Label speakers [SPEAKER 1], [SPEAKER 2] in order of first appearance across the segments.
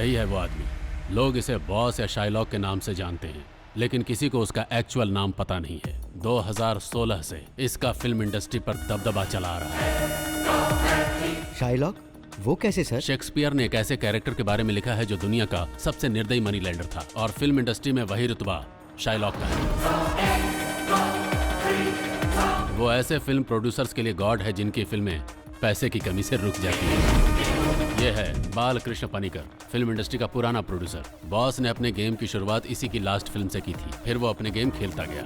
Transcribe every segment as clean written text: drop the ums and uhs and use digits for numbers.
[SPEAKER 1] यही है वो आदमी। लोग इसे बॉस या शाइलॉक के नाम से जानते हैं, लेकिन किसी को उसका एक्चुअल नाम पता नहीं है। 2016 से इसका फिल्म इंडस्ट्री पर दबदबा चला आ रहा है।
[SPEAKER 2] शाइलॉक? वो कैसे सर?
[SPEAKER 1] शेक्सपियर ने एक ऐसे कैरेक्टर के बारे में लिखा है जो दुनिया का सबसे निर्दयी मनी लैंडर था, और फिल्म इंडस्ट्री में वही रुतबा शाइलॉक का है। वो ऐसे फिल्म प्रोड्यूसर्स के लिए गॉड है जिनकी फिल्में पैसे की कमी से रुक जाती है। ये है बालकृष्ण पनिकर, फिल्म इंडस्ट्री का पुराना प्रोड्यूसर। बॉस ने अपने गेम की शुरुआत इसी की लास्ट फिल्म से की थी, फिर वो अपने गेम खेलता गया।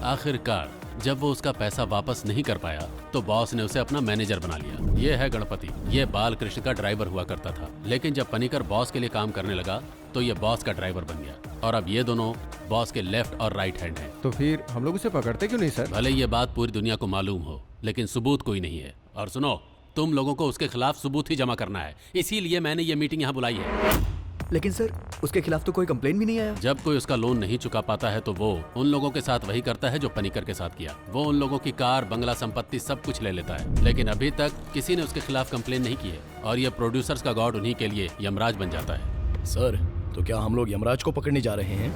[SPEAKER 1] आखिरकार जब वो उसका पैसा वापस नहीं कर पाया तो बॉस ने उसे अपना मैनेजर बना लिया। ये है गणपति, ये बालकृष्ण का ड्राइवर हुआ करता था, लेकिन जब पनिकर बॉस के लिए काम करने लगा तो ये बॉस का ड्राइवर बन गया, और अब ये दोनों बॉस के लेफ्ट और राइट हैंड हैं।
[SPEAKER 3] तो फिर हम लोग उसे पकड़ते क्यों नहीं सर?
[SPEAKER 1] भले ये बात पूरी दुनिया को मालूम हो, लेकिन सबूत कोई नहीं है। और सुनो, तुम लोगों को उसके खिलाफ सबूत ही जमा करना है, इसीलिए मैंने ये मीटिंग यहाँ बुलाई है।
[SPEAKER 2] लेकिन सर, उसके खिलाफ तो कोई कंप्लेन भी नहीं आया।
[SPEAKER 1] जब कोई उसका लोन नहीं चुका पाता है तो वो उन लोगों के साथ वही करता है जो पनिकर के साथ किया। वो उन लोगों की कार, बंगला, संपत्ति सब कुछ ले लेता है, लेकिन अभी तक किसी ने उसके खिलाफ कंप्लेन नहीं की है, और ये प्रोड्यूसर्स का गॉड उन्हीं के लिए यमराज बन जाता है।
[SPEAKER 4] सर, तो क्या हम लोग यमराज को पकड़ने जा रहे हैं?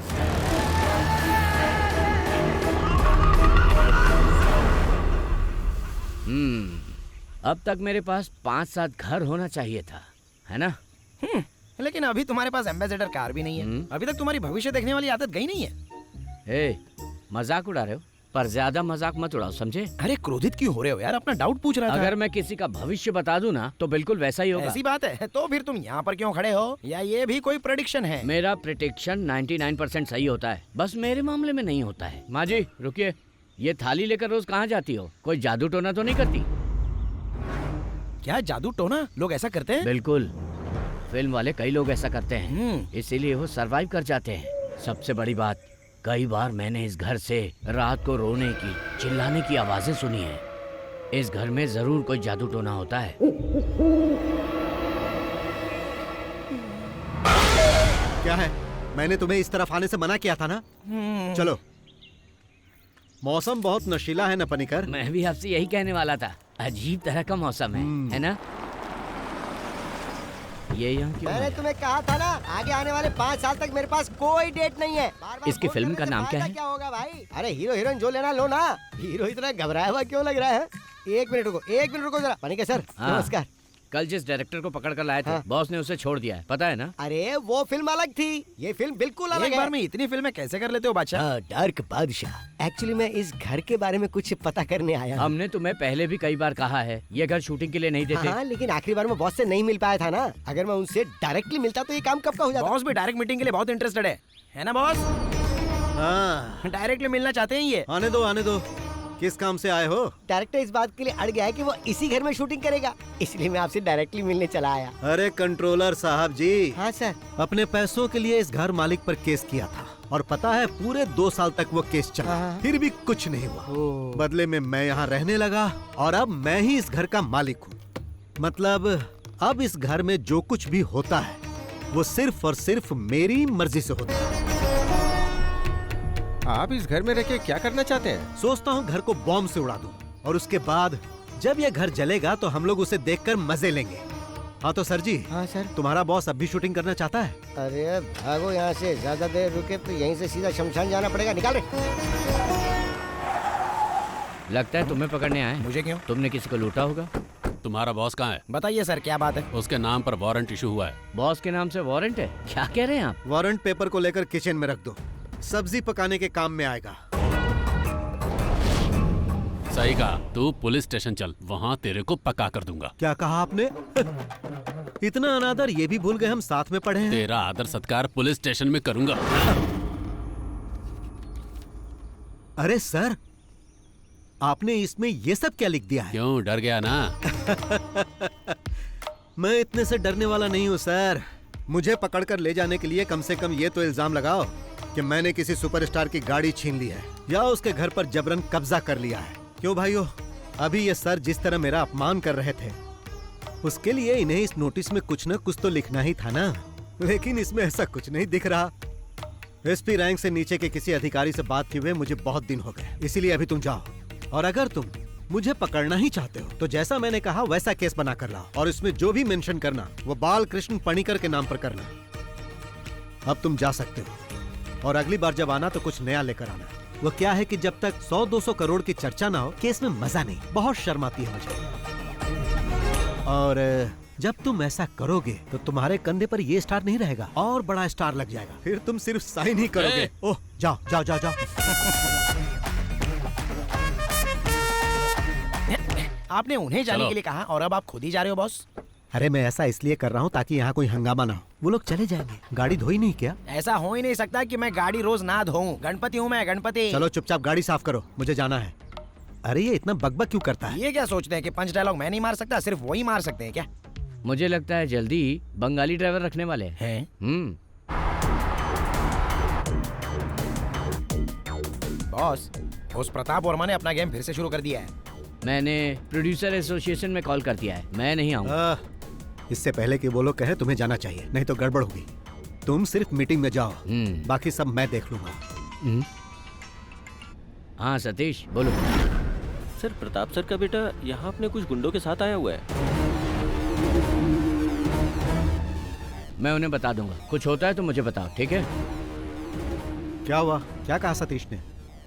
[SPEAKER 5] अब तक मेरे पास 5-7 घर होना चाहिए था, है ना?
[SPEAKER 6] लेकिन अभी तुम्हारे पास एम्बेसडर कार भी नहीं है। अभी तक तुम्हारी भविष्य देखने वाली आदत गई नहीं है।
[SPEAKER 5] ए, मजाक उड़ा रहे हो, पर ज्यादा मजाक मत उड़ाओ, समझे?
[SPEAKER 6] अरे क्रोधित क्यों हो रहे हो यार? अपना डाउट पूछ रहा था।
[SPEAKER 5] अगर मैं किसी का भविष्य बता दूं ना तो बिल्कुल वैसा ही होगा।
[SPEAKER 6] ऐसी बात है तो फिर तुम यहाँ पर क्यों खड़े हो? या ये भी कोई प्रेडिक्शन है?
[SPEAKER 5] मेरा प्रेडिक्शन 99% सही होता है, बस मेरे मामले में नहीं होता है। माँ जी रुकिए, ये थाली लेकर रोज कहाँ जाती हो? कोई जादू टोना तो नहीं करती?
[SPEAKER 6] क्या जादू टोना? लोग ऐसा करते हैं?
[SPEAKER 5] बिल्कुल, फिल्म वाले कई लोग ऐसा करते हैं, इसीलिए वो सरवाइव कर जाते हैं। सबसे बड़ी बात, कई बार मैंने इस घर से रात को रोने की, चिल्लाने की आवाजें सुनी है। इस घर में जरूर कोई जादू टोना होता है।
[SPEAKER 7] क्या है? मैंने तुम्हें इस तरफ आने से मना किया था ना? चलो। मौसम बहुत नशीला है ना पनिकर?
[SPEAKER 5] मैं भी आपसे यही कहने वाला था, अजीब तरह का मौसम है ना? ये यहाँ क्यों
[SPEAKER 2] मैंने तुम्हें कहा था ना, आगे आने वाले 5 साल तक मेरे पास कोई डेट नहीं है। बार-बार
[SPEAKER 5] इसकी
[SPEAKER 2] फोन
[SPEAKER 5] फिल्म
[SPEAKER 2] करने
[SPEAKER 5] का
[SPEAKER 2] से
[SPEAKER 5] नाम क्या
[SPEAKER 2] फायदा
[SPEAKER 5] है?
[SPEAKER 2] क्या होगा भाई? अरे हीरो हीरोइन जो लेना लो ना। हीरो इतना घबराया हुआ क्यों लग रहा है? एक मिनट रुको जरा। पनिकर सर,
[SPEAKER 5] हाँ।
[SPEAKER 2] नमस्कार।
[SPEAKER 5] कल जिस डायरेक्टर को पकड़ कर लाए थे,
[SPEAKER 2] हाँ।
[SPEAKER 5] बॉस ने उसे छोड़ दिया है, पता है ना?
[SPEAKER 2] अरे वो फिल्म अलग थी, ये फिल्म बिल्कुल अलग
[SPEAKER 6] एक
[SPEAKER 2] है।
[SPEAKER 6] बार में इतनी फिल्में कैसे कर लेते हो बादशाह?
[SPEAKER 2] डार्क बादशाह। एक्चुअली मैं इस घर के बारे में कुछ पता करने आया हूँ।
[SPEAKER 5] हमने तुम्हें पहले भी कई बार कहा है, ये घर शूटिंग के लिए नहीं देते।
[SPEAKER 2] हाँ, लेकिन आखिरी बार मैं बॉस से नहीं मिल पाया था ना। अगर मैं उनसे डायरेक्टली मिलता तो ये काम कब का हो जाता।
[SPEAKER 6] बॉस भी डायरेक्ट मीटिंग के लिए बहुत इंटरेस्टेड है ना बॉस?
[SPEAKER 7] हाँ,
[SPEAKER 6] डायरेक्टली मिलना चाहते हैं ये।
[SPEAKER 7] आने दो। किस काम से आए हो?
[SPEAKER 2] डायरेक्टर इस बात के लिए अड़ गया है कि वो इसी घर में शूटिंग करेगा, इसलिए मैं आपसे डायरेक्टली मिलने चला आया।
[SPEAKER 7] अरे कंट्रोलर साहब जी।
[SPEAKER 2] हाँ सर।
[SPEAKER 7] अपने पैसों के लिए इस घर मालिक पर केस किया था, और पता है पूरे 2 साल तक वो केस चला,
[SPEAKER 2] हाँ।
[SPEAKER 7] फिर भी कुछ नहीं हुआ। बदले में मैं यहाँ रहने लगा, और अब मैं ही इस घर का मालिक हूँ। मतलब अब इस घर में जो कुछ भी होता है वो सिर्फ और सिर्फ मेरी मर्जी से होता है।
[SPEAKER 3] आप इस घर में रह के क्या करना चाहते हैं?
[SPEAKER 7] सोचता हूँ घर को बॉम्ब से उड़ा दूं, और उसके बाद जब ये घर जलेगा तो हम लोग उसे देखकर मजे लेंगे। हाँ तो सर जी।
[SPEAKER 2] हाँ सर।
[SPEAKER 7] तुम्हारा बॉस अब भी शूटिंग करना चाहता है?
[SPEAKER 2] अरे भागो यहाँ से, ज्यादा देर रुके तो यहीं से सीधा शमशान जाना पड़ेगा। निकाल रहे।
[SPEAKER 5] लगता है तुम्हें पकड़ने आए।
[SPEAKER 6] मुझे क्यों?
[SPEAKER 5] तुमने किसी को लूटा होगा।
[SPEAKER 1] तुम्हारा बॉस कहाँ है?
[SPEAKER 6] बताइए सर, क्या बात है?
[SPEAKER 1] उसके नाम पर वारंट इशू हुआ है।
[SPEAKER 5] बॉस के नाम से वारंट है? क्या कह रहे हैं आप?
[SPEAKER 7] वारंट पेपर को लेकर किचन में रख दो, सब्जी पकाने के काम में आएगा।
[SPEAKER 1] सही कहा, तू पुलिस स्टेशन चल, वहाँ तेरे को पका कर दूंगा।
[SPEAKER 7] क्या कहा आपने? इतना अनादर ये भी भूल गए हम साथ में पढ़े हैं।
[SPEAKER 1] तेरा आदर सत्कार पुलिस स्टेशन में करूंगा।
[SPEAKER 7] अरे सर, आपने इसमें ये सब क्या लिख दिया है?
[SPEAKER 1] क्यों, डर गया ना?
[SPEAKER 7] मैं इतने से डरने वाला नहीं हूँ सर। मुझे पकड़कर ले जाने के लिए कम से कम ये तो इल्जाम लगाओ कि मैंने किसी सुपरस्टार की गाड़ी छीन ली है या उसके घर पर जबरन कब्जा कर लिया है। क्यों भाइयों, अभी ये सर जिस तरह मेरा अपमान कर रहे थे, उसके लिए इन्हें इस नोटिस में कुछ न कुछ तो लिखना ही था ना। लेकिन इसमें ऐसा कुछ नहीं दिख रहा। एसपी रैंक से नीचे के किसी अधिकारी से बात किए हुए मुझे बहुत दिन हो गए, इसीलिए अभी तुम जाओ, और अगर तुम मुझे पकड़ना ही चाहते हो तो जैसा मैंने कहा वैसा केस बना कर लाओ, और इसमें जो भी मेंशन करना वो बालकृष्ण पनिकर के नाम पर करना। अब तुम जा सकते हो, और अगली बार जब आना तो कुछ नया लेकर आना। वो क्या है कि जब तक 100-200 करोड़ की चर्चा ना हो, केस में मजा नहीं, बहुत शर्म आती है मुझे। और जब तुम ऐसा करोगे तो तुम्हारे कंधे पर ये स्टार नहीं रहेगा, और बड़ा स्टार लग जाएगा, फिर तुम सिर्फ साइन ही करोगे। ओह, जाओ जाओ जाओ जाओ।
[SPEAKER 6] आपने उन्हें जाने
[SPEAKER 1] चलो।
[SPEAKER 6] के लिए कहा और अब आप खुद ही जा रहे हो बॉस।
[SPEAKER 7] अरे मैं ऐसा इसलिए कर रहा हूँ ताकि यहाँ कोई हंगामा ना हो। वो लोग चले जाएंगे, गाड़ी धोई नहीं क्या?
[SPEAKER 6] ऐसा हो ही नहीं सकता कि मैं गाड़ी रोज ना धोऊं। गणपति हूँ मैं, गणपति।
[SPEAKER 7] चलो चुपचाप गाड़ी साफ करो, मुझे जाना है। अरे ये इतना बकबक क्यों करता है?
[SPEAKER 6] ये क्या सोचते हैं कि पंच डायलॉग मैं नहीं मार सकता, सिर्फ वही मार सकते हैं क्या?
[SPEAKER 5] मुझे लगता है जल्दी ही बंगाली ड्राइवर रखने वाले हैं।
[SPEAKER 6] हैं? बॉस, उस प्रताप वर्मा ने अपना गेम फिर से शुरू कर दिया है।
[SPEAKER 5] मैंने प्रोड्यूसर एसोसिएशन में कॉल कर दिया है, मैं नहीं आऊँ।
[SPEAKER 7] इससे पहले कि वो लोग कहे तुम्हें जाना चाहिए, नहीं तो गड़बड़ होगी। तुम सिर्फ मीटिंग में जाओ, बाकी सब मैं देख लूंगा।
[SPEAKER 5] हाँ सतीश बोलो।
[SPEAKER 8] सर, प्रताप सर का बेटा यहाँ अपने कुछ गुंडों के साथ आया हुआ है।
[SPEAKER 5] मैं उन्हें बता दूंगा, कुछ होता है तो मुझे बताओ, ठीक है?
[SPEAKER 7] क्या हुआ? क्या कहा सतीश ने?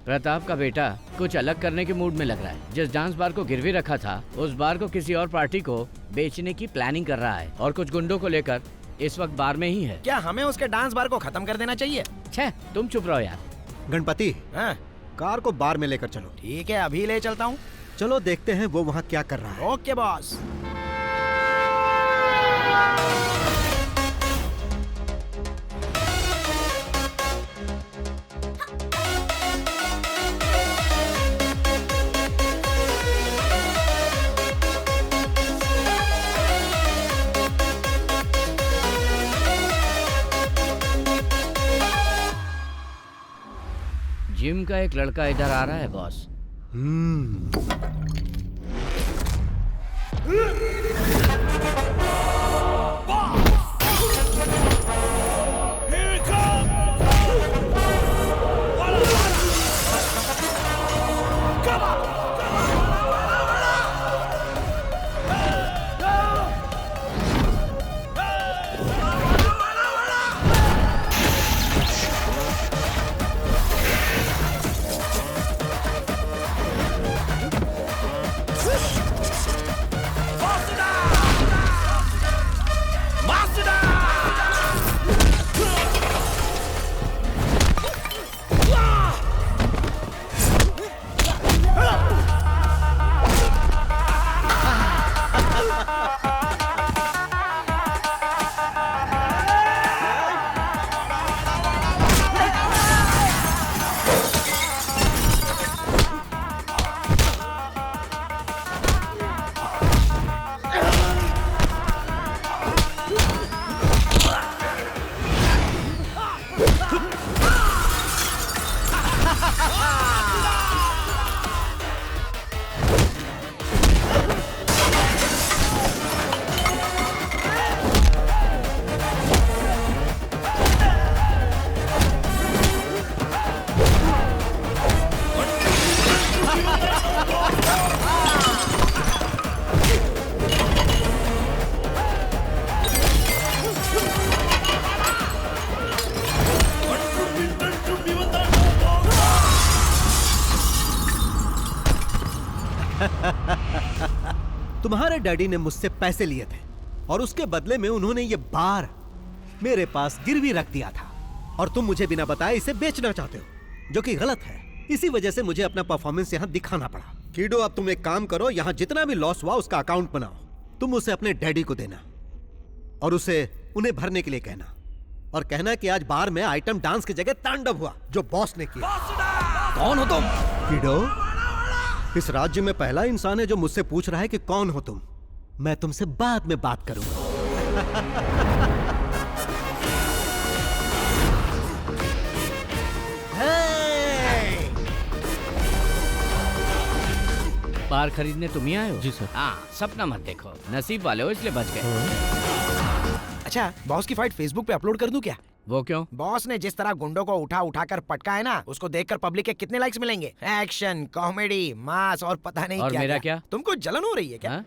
[SPEAKER 5] प्रताप का बेटा कुछ अलग करने के मूड में लग रहा है। जिस डांस बार को गिरवी रखा था, उस बार को किसी और पार्टी को बेचने की प्लानिंग कर रहा है, और कुछ गुंडों को लेकर इस वक्त बार में ही है।
[SPEAKER 6] क्या हमें उसके डांस बार को खत्म कर देना चाहिए?
[SPEAKER 5] छे, तुम चुप रहो यार।
[SPEAKER 7] गणपति,
[SPEAKER 6] हाँ,
[SPEAKER 7] कार को बार में लेकर चलो।
[SPEAKER 6] ठीक है, अभी ले चलता हूँ।
[SPEAKER 7] चलो देखते हैं वो वहाँ क्या कर रहा है।
[SPEAKER 6] Okay boss.
[SPEAKER 5] जिम का एक लड़का इधर आ रहा है बॉस।
[SPEAKER 7] तुम्हारे डैडी ने मुझसे पैसे लिए थे, और उसके बदले में उन्होंने ये बार मेरे पास गिरवी रख दिया था, और तुम मुझे बिना बताए इसे बेचना चाहते हो, जो कि गलत है। इसी वजह से मुझे अपना परफॉर्मेंस यहाँ दिखाना पड़ा। कीडो, अब तुम एक काम करो, यहाँ जितना भी लॉस हुआ उसका अकाउंट बनाओ। तुम उसे अपने डैडी को देना, और उसे उन्हें भरने के लिए कहना, और कहना कि आज बार में आइटम डांस की जगह तांडव हुआ जो बॉस ने किया।
[SPEAKER 6] कौन हो तुम?
[SPEAKER 7] कीडो, इस राज्य में पहला इंसान है जो मुझसे पूछ रहा है कि कौन हो तुम। मैं तुमसे बाद में बात करूंगा।
[SPEAKER 5] बार खरीदने तुम ही आए हो?
[SPEAKER 8] जी सर।
[SPEAKER 5] हाँ, सपना मत देखो, नसीब वाले हो इसलिए बच गए।
[SPEAKER 6] अच्छा, बॉस की फाइट फेसबुक पे अपलोड कर दूं क्या?
[SPEAKER 5] वो क्यों?
[SPEAKER 6] बॉस ने जिस तरह गुंडों को उठा उठा कर पटका है ना, उसको देखकर पब्लिक के कितने लाइक्स मिलेंगे। एक्शन, कॉमेडी, मास और पता नहीं
[SPEAKER 5] और
[SPEAKER 6] क्या
[SPEAKER 5] मेरा क्या?
[SPEAKER 6] तुमको जलन हो रही है क्या?
[SPEAKER 5] हाँ?